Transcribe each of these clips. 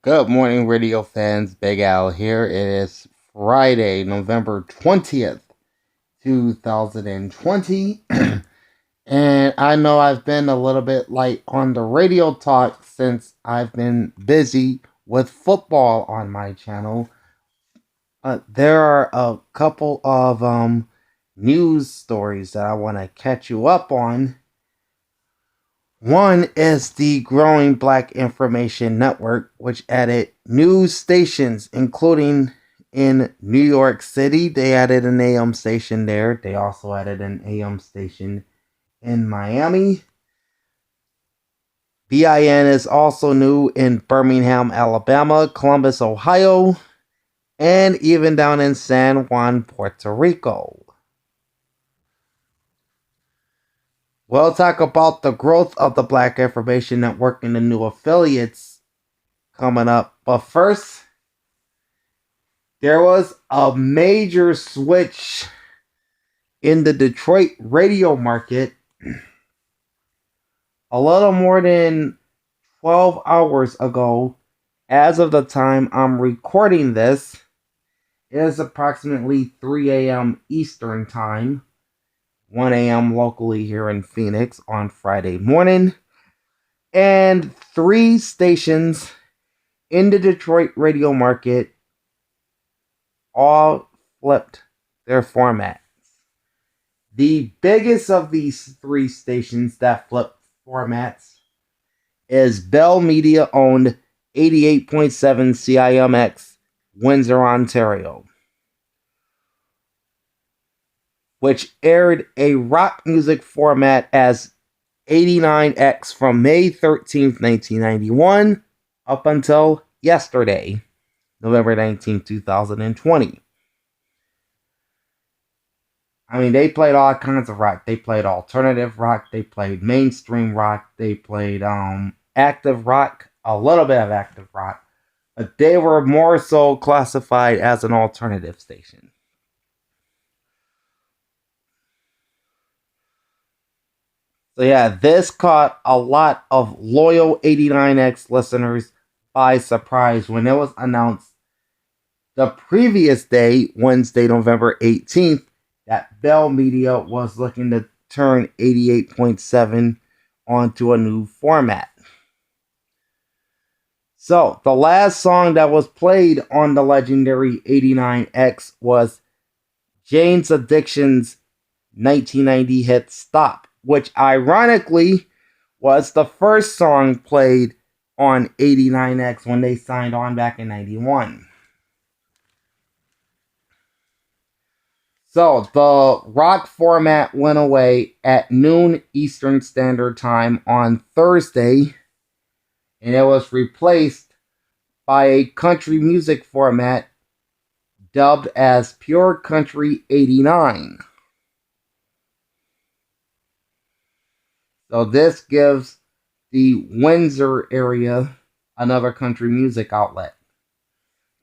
Good morning, radio fans. Big Al here. It is Friday, November 20th, 2020. And I know I've been a little bit light on the radio talk since I've been busy with football on my channel. There are a couple of news stories that I want to catch you up on. One is the growing Black Information Network, which added news stations, including in New York City. They added an AM station there. They also added an AM station in Miami. BIN is also new in Birmingham, Alabama, Columbus, Ohio, and even down in San Juan, Puerto Rico. We'll talk about the growth of the Black Information Network and the new affiliates coming up. But first, there was a major switch in the Detroit radio market a little more than 12 hours ago. As of the time I'm recording this, it is approximately 3 a.m. Eastern Time. 1 a.m. locally here in Phoenix on Friday morning. And 3 stations in the Detroit radio market all flipped their formats. The biggest of these 3 stations that flipped formats is Bell Media owned 88.7 CIMX, Windsor, Ontario, which aired a rock music format as 89X from May 13th, 1991, up until yesterday, November 19th, 2020. I mean, they played all kinds of rock. They played alternative rock. They played mainstream rock. They played active rock, a little bit of active rock. But they were more so classified as an alternative station. So yeah, this caught a lot of loyal 89X listeners by surprise when it was announced the previous day, Wednesday, November 18th, that Bell Media was looking to turn 88.7 onto a new format. So, the last song that was played on the legendary 89X was Jane's Addiction's 1990 hit Stop, which ironically was the first song played on 89X when they signed on back in 91. So, the rock format went away at noon Eastern Standard Time on Thursday, and it was replaced by a country music format dubbed as Pure Country 89. So this gives the Windsor area another country music outlet.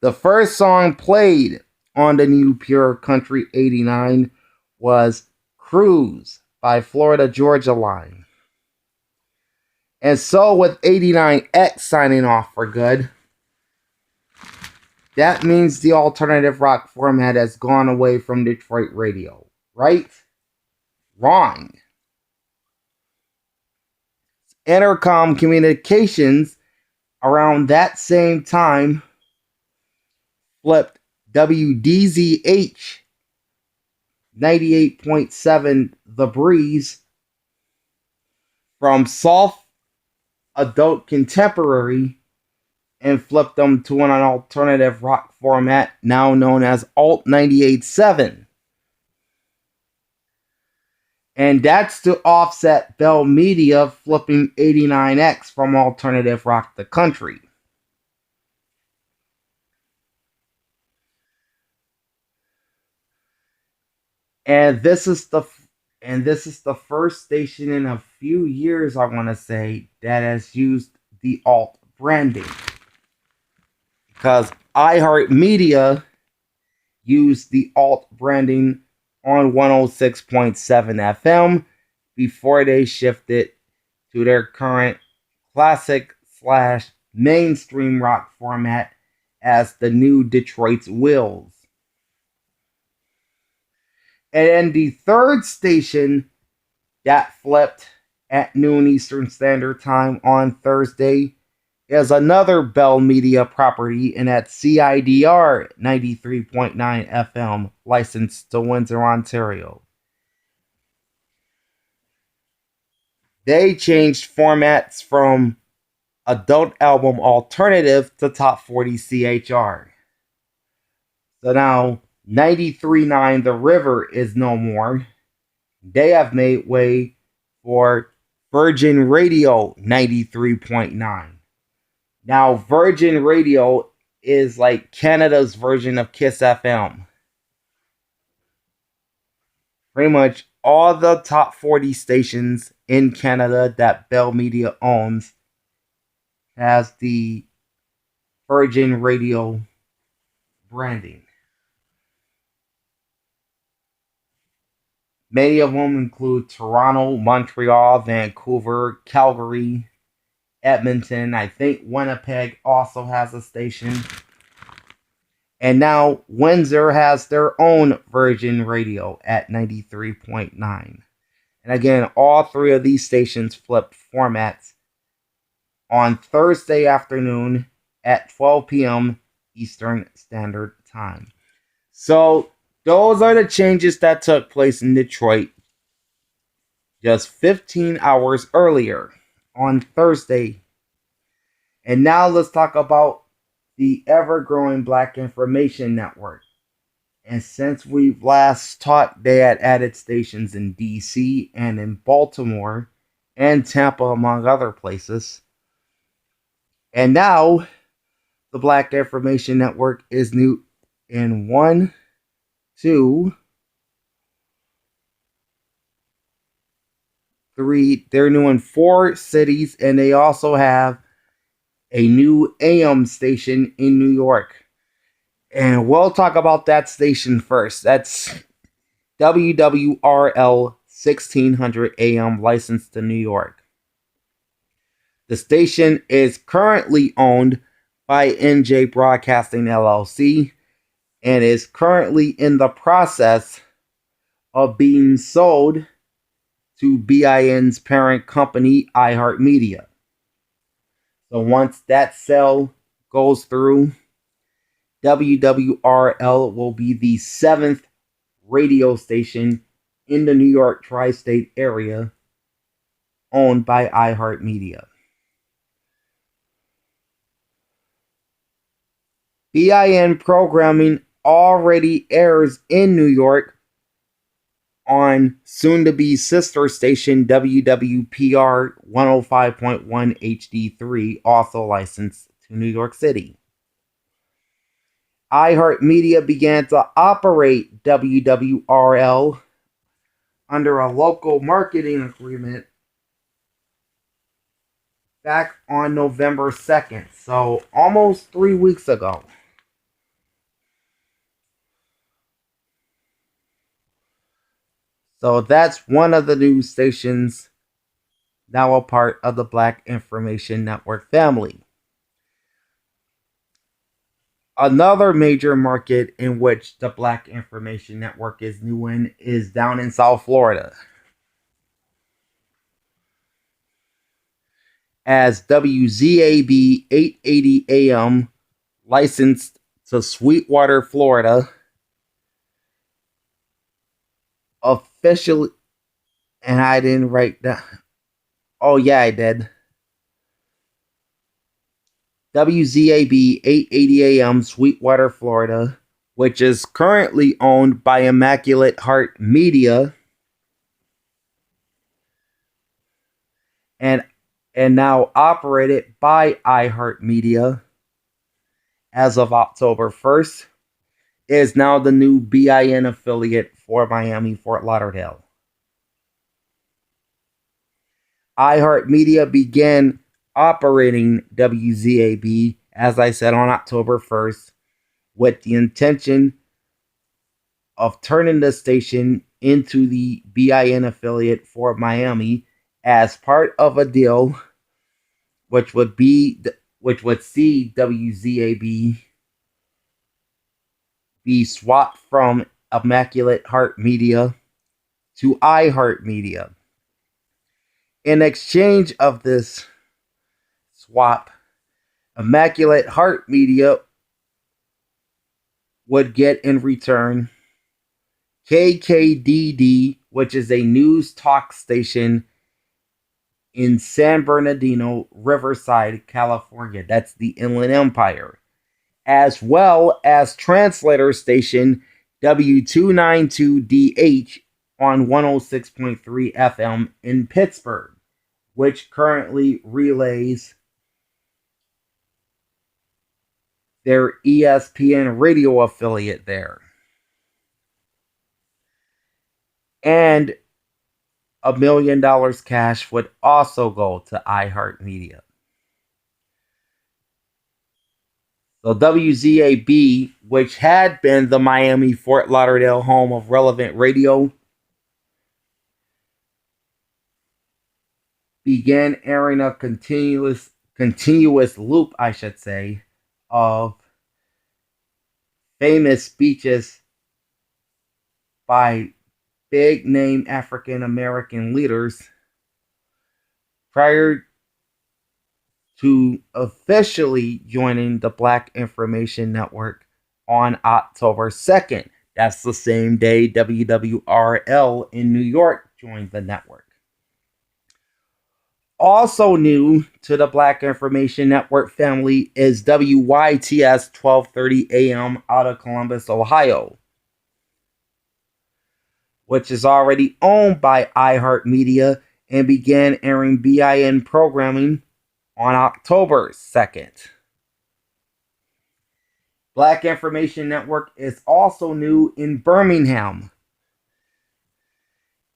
The first song played on the new Pure Country 89 was Cruise by Florida Georgia Line. And so with 89X signing off for good, that means the alternative rock format has gone away from Detroit radio. Right? Wrong. Intercom Communications around that same time flipped WDZH 98.7 The Breeze from soft adult contemporary and flipped them to an alternative rock format now known as Alt 98.7. And that's to offset Bell Media flipping 89X from alternative rock to country. And this is the first station in a few years, I want to say, that has used the alt branding. Because iHeartMedia used the alt branding on 106.7 FM before they shifted to their current classic / mainstream rock format as the new Detroit's Wills. And then the third station that flipped at noon Eastern Standard Time on Thursday is another Bell Media property, and that's CIDR 93.9 FM, licensed to Windsor, Ontario. They changed formats from adult album alternative to top 40 CHR. So now 93.9 The River is no more. They have made way for Virgin Radio 93.9. Now Virgin Radio is like Canada's version of Kiss FM. Pretty much all the top 40 stations in Canada that Bell Media owns has the Virgin Radio branding. Many of them include Toronto, Montreal, Vancouver, Calgary, Edmonton. I think Winnipeg also has a station. And now Windsor has their own Virgin Radio at 93.9. And again, all three of these stations flipped formats on Thursday afternoon at 12 p.m. Eastern Standard Time. So those are the changes that took place in Detroit just 15 hours earlier on Thursday. And now let's talk about the ever-growing Black Information Network. And since we've last talked, they had added stations in DC and in Baltimore and Tampa, among other places. And now the Black Information Network is new in 1, 2, 3. They're new in 4 cities, and they also have a new AM station in New York. And we'll talk about that station first. That's WWRL 1600 AM, licensed to New York. The station is currently owned by NJ Broadcasting LLC and is currently in the process of being sold to BIN's parent company, iHeartMedia. So once that sale goes through, WWRL will be the 7th radio station in the New York tri-state area owned by iHeartMedia. BIN programming already airs in New York on soon-to-be sister station WWPR 105.1 HD3, also licensed to New York City. iHeartMedia began to operate WWRL under a local marketing agreement back on November 2nd, so almost 3 weeks ago. So that's one of the news stations now a part of the Black Information Network family. Another major market in which the Black Information Network is new in is down in South Florida, as WZAB 880 AM, licensed to Sweetwater, Florida, officially, and I didn't write down. Oh yeah, I did. WZAB 880 AM, Sweetwater, Florida, which is currently owned by Immaculate Heart Media, and now operated by iHeartMedia as of October 1st, is now the new BIN affiliate for Miami, Fort Lauderdale. iHeartMedia began operating WZAB, as I said, on October 1st, with the intention of turning the station into the BIN affiliate for Miami as part of a deal which would be which would see WZAB be swapped from Immaculate Heart Media to iHeart Media. In exchange of this swap, Immaculate Heart Media would get in return KKDD, which is a news talk station in San Bernardino, Riverside, California. That's the Inland Empire. As well as translator station W292DH on 106.3 FM in Pittsburgh, which currently relays their ESPN radio affiliate there. And $1 million cash would also go to iHeartMedia. So WZAB, which had been the Miami Fort Lauderdale home of relevant radio, began airing a continuous loop, I should say, of famous speeches by big name African American leaders prior to officially joining the Black Information Network on October 2nd. That's the same day WWRL in New York joined the network. Also new to the Black Information Network family is WYTS 1230 AM out of Columbus, Ohio, which is already owned by iHeartMedia and began airing BIN programming on October 2nd. Black Information Network is also new in Birmingham.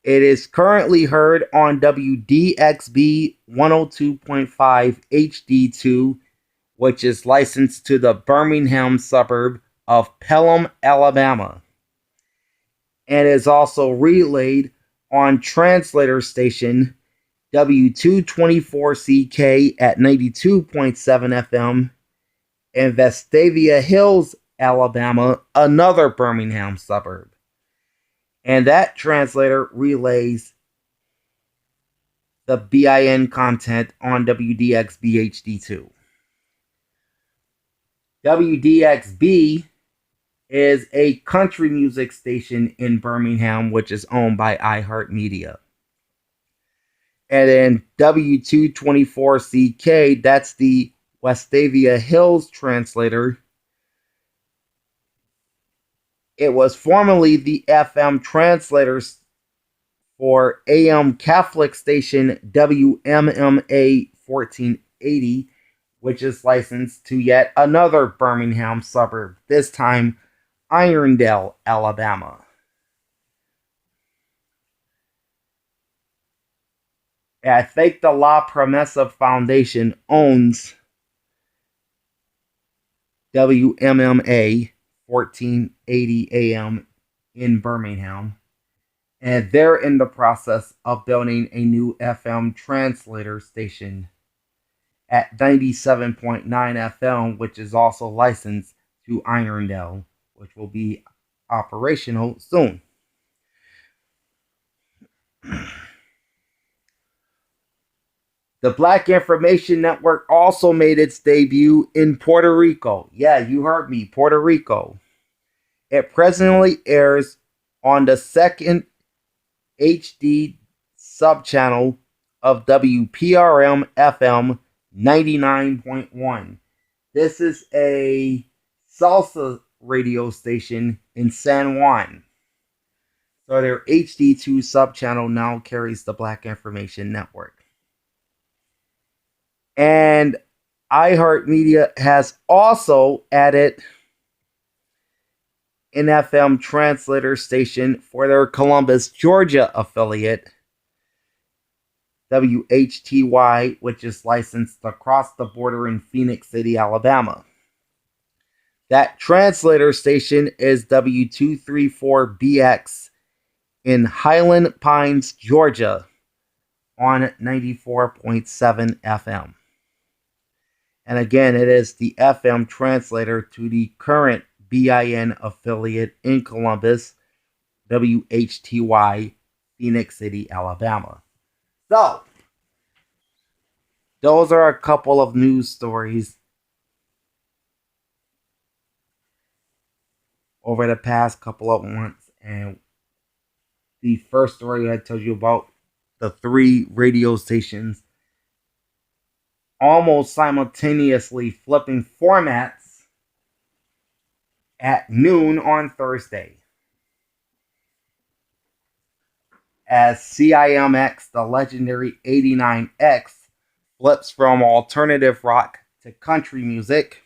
It is currently heard on WDXB 102.5 HD2, which is licensed to the Birmingham suburb of Pelham, Alabama, and is also relayed on translator station W224CK at 92.7 FM in Vestavia Hills, Alabama, another Birmingham suburb. And that translator relays the BIN content on WDXB HD2. WDXB is a country music station in Birmingham, which is owned by iHeartMedia. And then W224CK, that's the Vestavia Hills translator. It was formerly the FM translators for AM Catholic station WMMA 1480, which is licensed to yet another Birmingham suburb, this time Irondale, Alabama. I think the La Promesa Foundation owns WMMA 1480 AM in Birmingham, and they're in the process of building a new FM translator station at 97.9 FM, which is also licensed to Irondale, which will be operational soon. The Black Information Network also made its debut in Puerto Rico. Yeah, you heard me, Puerto Rico. It presently airs on the second HD subchannel of WPRM FM 99.1. This is a salsa radio station in San Juan. So their HD2 subchannel now carries the Black Information Network. And iHeartMedia has also added an FM translator station for their Columbus, Georgia affiliate, WHTY, which is licensed across the border in Phoenix City, Alabama. That translator station is W234BX in Highland Pines, Georgia, on 94.7 FM. And again, it is the FM translator to the current BIN affiliate in Columbus, WHTY, Phoenix City, Alabama. So, those are a couple of news stories over the past couple of months. And the first story I told you about, the 3 radio stations almost simultaneously flipping formats at noon on Thursday. As CIMX, the legendary 89X, flips from alternative rock to country music.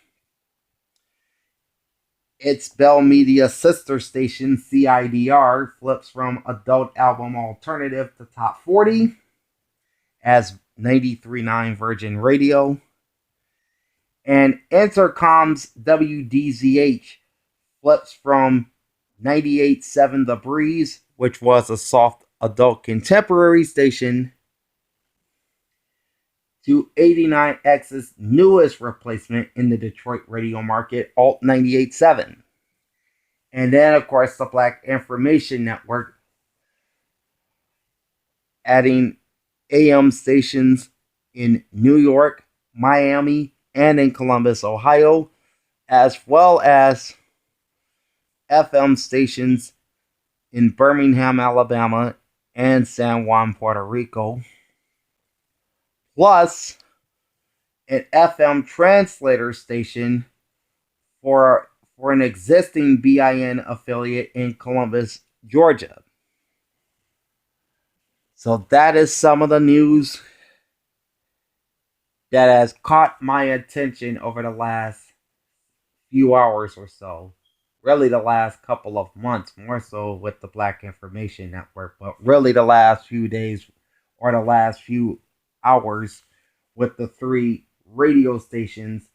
Its Bell Media sister station, CIDR, flips from adult album alternative to top 40 as 93.9 Virgin Radio. And Intercom's WDZH flips from 98.7 The Breeze, which was a soft adult contemporary station, to 89X's newest replacement in the Detroit radio market, Alt 98.7. And then, of course, the Black Information Network, adding AM stations in New York, Miami, and in Columbus, Ohio, as well as FM stations in Birmingham, Alabama, and San Juan, Puerto Rico, plus an FM translator station for an existing BIN affiliate in Columbus, Georgia. So that is some of the news that has caught my attention over the last few hours or so. Really the last couple of months, more so with the Black Information Network, but really the last few days or the last few hours with the 3 radio stations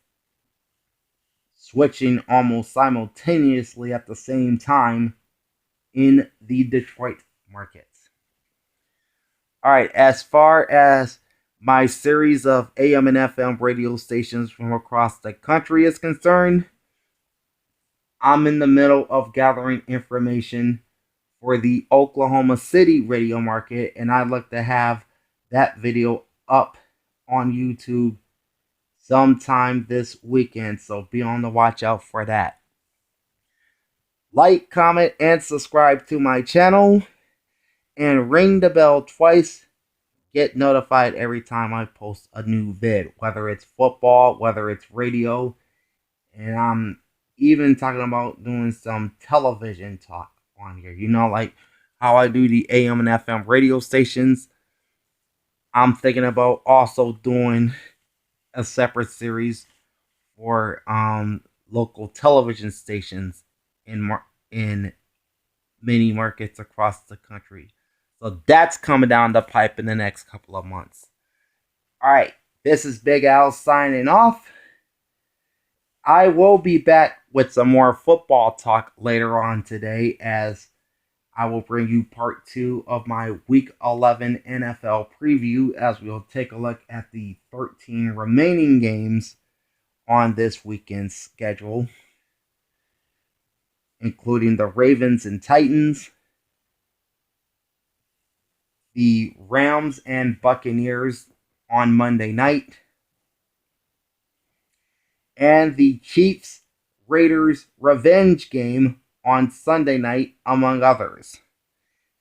switching almost simultaneously at the same time in the Detroit markets. Alright, as far as my series of AM and FM radio stations from across the country is concerned, I'm in the middle of gathering information for the Oklahoma City radio market, and I'd like to have that video up on YouTube sometime this weekend, so be on the watch out for that. Like, comment, and subscribe to my channel, and ring the bell twice. Get notified every time I post a new vid, whether it's football, whether it's radio, and I'm even talking about doing some television talk on here. You know, like how I do the AM and FM radio stations. I'm thinking about also doing a separate series for local television stations in many markets across the country. So that's coming down the pipe in the next couple of months. Alright, this is Big Al signing off. I will be back with some more football talk later on today, as I will bring you part 2 of my Week 11 NFL preview, as we'll take a look at the 13 remaining games on this weekend's schedule, including the Ravens and Titans, the Rams and Buccaneers on Monday night, and the Chiefs-Raiders revenge game on Sunday night, among others.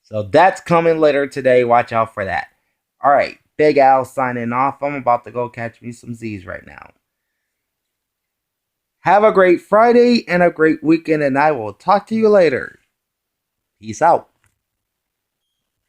So that's coming later today. Watch out for that. Alright, Big Al signing off. I'm about to go catch me some Z's right now. Have a great Friday and a great weekend, and I will talk to you later. Peace out.